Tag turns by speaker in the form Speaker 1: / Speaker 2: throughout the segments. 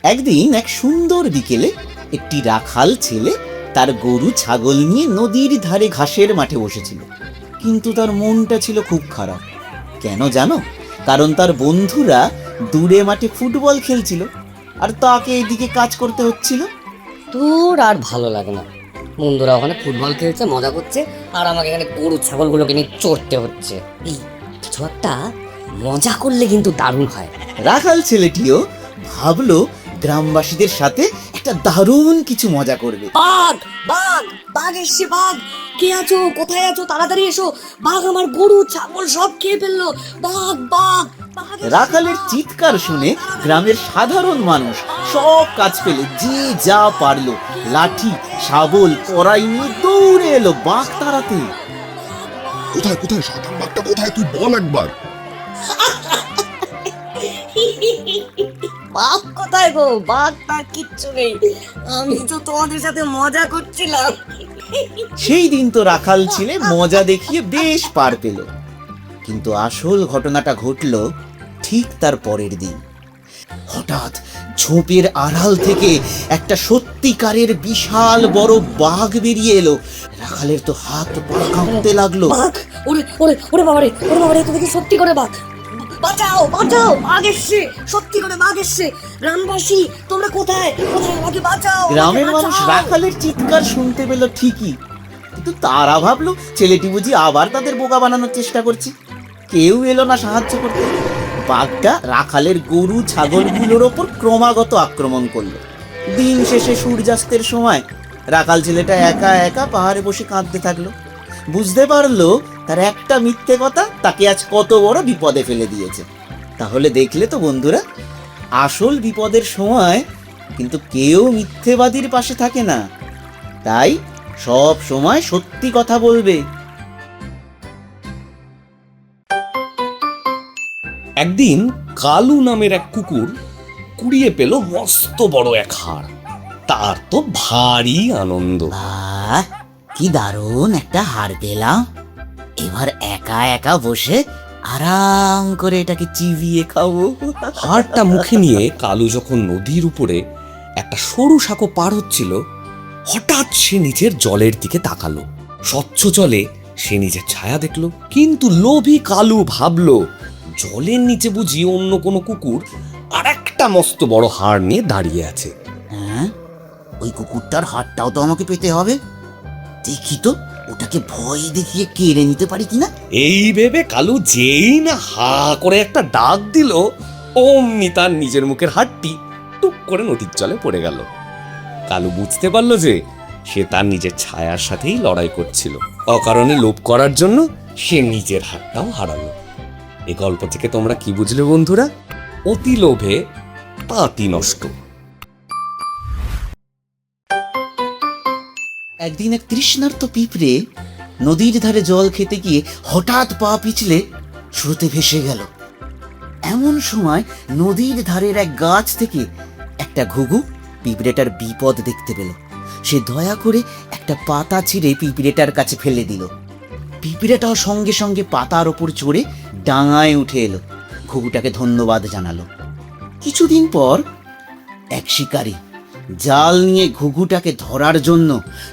Speaker 1: একদিন এক সুন্দর বিকেলে একটি রাখাল ছেলে তার গরু ছাগল নিয়ে নদীর ধারে ঘাসের মাঠে বসেছিল, কিন্তু তার মনটা ছিল খুব খারাপ। কেন জানো? কারণ তার বন্ধুরা দূরে মাঠে ফুটবল খেলছিল আর তাকে এদিকে কাজ করতে হচ্ছিল।
Speaker 2: তোর আর ভালো লাগে না, বন্ধুরা ওখানে ফুটবল খেলছে, মজা করছে, আর আমাকে এখানে গরু ছাগলগুলোকে নিয়ে চড়তে হচ্ছে। এই কিছু একটা মজা করলে কিন্তু দারুণ হয়।
Speaker 1: রাখাল ছেলেটিও ভাবলো গ্রামবাসীদের সাথে একটা দারুণ কিছু মজা করবে।
Speaker 2: বাঘ বাঘ বাঘ এসছে, বাঘ! কে আছো? কোথায় আছো? তাড়াতাড়ি এসো, বাঘ আমার গরু ছাগল সব খেয়ে ফেললো, বাঘ বাঘ বাঘ এসছে,
Speaker 1: রাখালের
Speaker 2: বাঘ!
Speaker 1: চিৎকার শুনে গ্রামের সাধারণ মানুষ সব কাজ ফেলে যে যা পারলো লাঠি শাবল কড়াই নিয়ে দৌড়ে এলো বাঘ তাড়াতে।
Speaker 3: কোথায় কোথায় শয়তান বাঘটা কোথায়, তুই বল একবার।
Speaker 2: বাঘ কোথায় গো? বাঘ তার কিচ্ছু নেই, আমি তো তোমাদের সাথে মজা করছিলাম।
Speaker 1: সেই দিন তো রাখাল ছেলে মজা দেখিয়ে বেশ পার পেল, কিন্তু আসল ঘটনাটা ঘটলো ঠিক তার পরের দিন। হঠাৎ ঝোপের আড়াল থেকে একটা সত্যিকারের বিশাল বড় বাঘ বেরিয়ে এলো। রাখালের তো হাত পা কাঁপতে লাগলো।
Speaker 2: বাঘ! ওরে ওরে ওরে বাবারে, ওরে বাবারে, তো দেখি সত্যি করে বাঘ! বাঁচাও বাঁচাও, বাঘ এসছে, সত্যি করে বাঘ এসছে! গ্রামবাসী তোমরা কোথায় কোথায়? আমাকে বাঁচাও, আমাকে
Speaker 1: গ্রামের মানুষ
Speaker 2: বাঁচাও!
Speaker 1: রাখালের চিৎকার শুনতে পেল ঠিকই, কিন্তু তারা ভাবলো ছেলেটি বুঝি আবার তাদের বোকা বানানোর চেষ্টা করছে। কেউ এলো না সাহায্য করতে। বাঘটা রাখালের গরু ছাগলগুলোর ওপর ক্রমাগত আক্রমণ করলো। দিন শেষে সূর্যাস্তের সময় রাখাল ছেলেটা একা একা পাহাড়ে বসে কাঁদতে থাকলো। বুঝতে পারলো তার একটা মিথ্যে কথা তাকে আজ কত বড় বিপদে ফেলে দিয়েছে। তাহলে দেখলে তো বন্ধুরা, আসল বিপদের সময় কিন্তু কেউ মিথ্যেবাদীর পাশে থাকে না। তাই সব সময় সত্যি কথা বলবে।
Speaker 4: একদিন কালু নামের এক কুকুর কুড়িয়ে পেল মস্ত বড় এক হাড়। তার তো ভারী আনন্দ।
Speaker 1: বাহ, কি দারুণ একটা হাড় পেলাম! এবার একা একা বসে আরাম করে এটাকে চিবিয়ে খাবো।
Speaker 4: হাড়টা মুখে নিয়ে কালু যখন নদীর উপরে একটা সরু সাঁকো পার হচ্ছিল, হঠাৎ সে নিচের জলের দিকে তাকালো। স্বচ্ছ জলে সে নিজের ছায়া দেখলো, কিন্তু লোভী কালু ভাবলো জলের নিচে বুঝি অন্য কোনো কুকুর আর একটা মস্ত বড় হাড় নিয়ে দাঁড়িয়ে আছে।
Speaker 1: হ্যাঁ, ওই কুকুরটার হাড়টাও তো আমাকে পেতে হবে। দেখি তো ওটাকে ভয় দেখিয়ে কেড়ে নিতে পারি কিনা।
Speaker 4: এই ভেবে কালু যেই না হা করে একটা ডাক দিল, অমনি তার নিজের মুখের হাড়টি টুক করে নদীর জলে পড়ে গেল। কালু বুঝতে পারলো যে সে তার নিজের ছায়ার সাথেই লড়াই করছিল। অকারণে লোভ করার জন্য সে নিজের হাড়টাও হারালো। এই গল্প থেকে তোমরা কি বুঝলে বন্ধুরা? অতি লোভে তাঁতি নষ্ট।
Speaker 1: একদিন এক তৃষ্ণার্ত পিঁপড়ে নদীর ধারে জল খেতে গিয়ে হঠাৎ পা পিছলে স্রোতে ভেসে গেল। এমন সময় নদীর ধারের এক গাছ থেকে একটা ঘুঘু পিঁপড়েটার বিপদ দেখতে পেল। সে দয়া করে একটা পাতা ছিঁড়ে পিঁপড়েটার কাছে ফেলে দিল। পিঁপড়েটাও সঙ্গে সঙ্গে পাতার ওপর চড়ে ডাঙায় উঠে এলো, ঘুঘুটাকে ধন্যবাদ জানালো। কিছুদিন পর এক শিকারী জাল নিয়ে ঘুঘুটাকে ধরার জন্য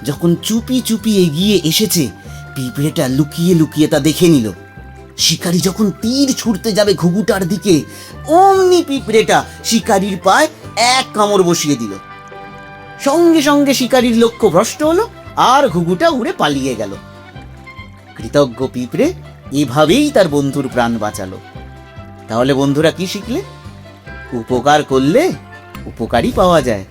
Speaker 1: যখন চুপি চুপি এগিয়ে এসেছে, পিঁপড়েটা লুকিয়ে লুকিয়ে তা দেখে নিল। শিকারী যখন তীর ছুটতে যাবে ঘুঘুটার দিকে, অমনি পিঁপড়েটা শিকারীর পায়ে এক কামড় বসিয়ে দিল। সঙ্গে সঙ্গে শিকারীর লক্ষ্য ভ্রষ্ট হলো আর ঘুঘুটা উড়ে পালিয়ে গেল। কৃতজ্ঞ পিঁপড়ে এভাবেই তার বন্ধুর প্রাণ বাঁচালো। তাহলে বন্ধুরা কি শিখলে? উপকার করলে উপকারই পাওয়া যায়।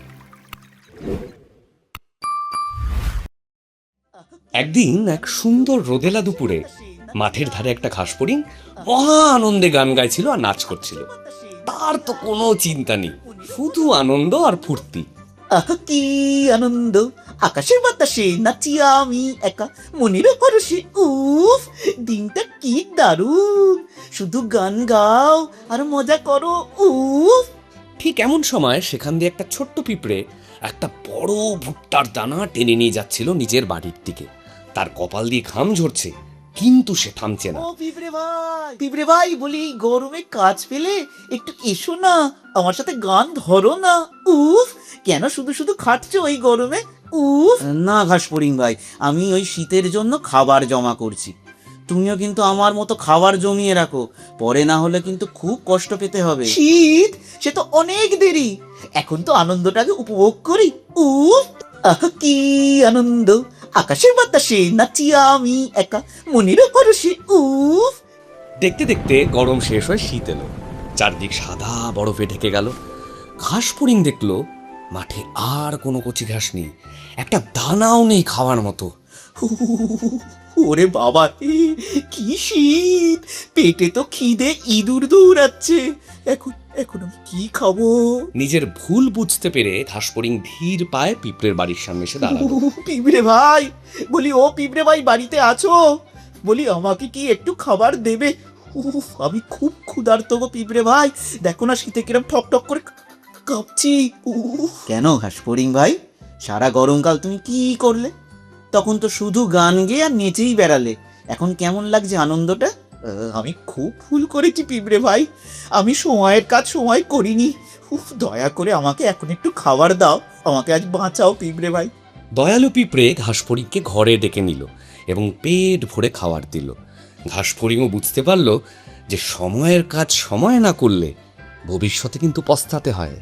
Speaker 4: একদিন এক সুন্দর রোদেলা দুপুরে মাঠের ধারে একটা ঘাস ফড়িং মহা আনন্দে গান গাইছিল আর নাচ করছিল। তার তো কোনো চিন্তা নেই, শুধু আনন্দ আর ফুর্তি।
Speaker 1: আহ, কি আনন্দ! আকাশে বাতাসে নাচি আমি একা মনের পরশে। উফ, দিনটা কি দারুণ! শুধু গান গাও আর মজা করো। উফ!
Speaker 4: ঠিক এমন সময় সেখান দিয়ে একটা ছোট্ট পিঁপড়ে একটা বড় ভুট্টার দানা টেনে নিয়ে যাচ্ছিল নিজের বাড়ির দিকে। তার কপাল দিয়ে ঘাম ঝরছে, কিন্তু সে থামছে না।
Speaker 1: ও পিঁপড়ে ভাই বলি এই গরমে কাজ পেলে একটু এসো না, আমার সাথে গান ধরো না। উফ, কেন শুধু শুধু খাটছো এই গরমে? উফ না ঘাসফড়িং ভাই, আমি ওই শীতের জন্য খাবার জমা করছি। তুমিও কিন্তু আমার মতো খাবার জমিয়ে রাখো, পরে না হলে কিন্তু খুব কষ্ট পেতে হবে। শীত সে তো অনেক দেরি, এখন তো আনন্দটাকে উপভোগ করি। উফ, আহা কি আনন্দ, আকাশের বাতাসে নাচি আমি একা মনের পরশে। উফ,
Speaker 4: দেখতে দেখতে গরম শেষ হয়ে শীত এলো, চারদিক সাদা বরফে ঢেকে গেল। ঘাসফড়িং দেখলো মাঠে আর কোনো কচি ঘাস নেই, একটা দানাও নেই খাওয়ার মতো।
Speaker 1: ওরে বাবা রে, কি শীত, পেটে তো খিদে ইঁদুর দৌড়াচ্ছে। এখন এখন আমি কি খাবো?
Speaker 4: নিজের ভুল বুঝতে পেরে ঘাসফড়িং ধীর পায়ে পিঁপড়ের বাড়ির সামনে এসে দাঁড়ালো।
Speaker 1: পিঁপড়ে ভাই বলি, ও পিঁপড়ে ভাই বাড়িতে আছো? বলি আমাকে কি একটু খাবার দেবে? উফ, আমি খুব ক্ষুধার্ত গো পিঁপড়ে ভাই, দেখো না শীতে কিরম ঠক ঠক করে কাঁপছি। উফ, কেন ঘাসফড়িং ভাই, সারা গরমকাল তুমি কি করলে? তখন তো শুধু গান গেয়ে আর নেচেই বেড়ালে, এখন কেমন লাগছে আনন্দটা? আমি খুব ভুল করেছি পিঁপড়ে ভাই, আমি সময়ের কাজ সময় করিনি। উফ, দয়া করে আমাকে এখন একটু খাবার দাও, আমাকে আজ বাঁচাও পিঁপড়ে ভাই।
Speaker 4: দয়ালু পিঁপড়ে ঘাসফড়িংকে ঘরে ডেকে নিল এবং পেট ভরে খাবার দিল। ঘাসফড়িংও বুঝতে পারল যে সময়ের কাজ সময় না করলে ভবিষ্যতে কিন্তু পস্তাতে হয়।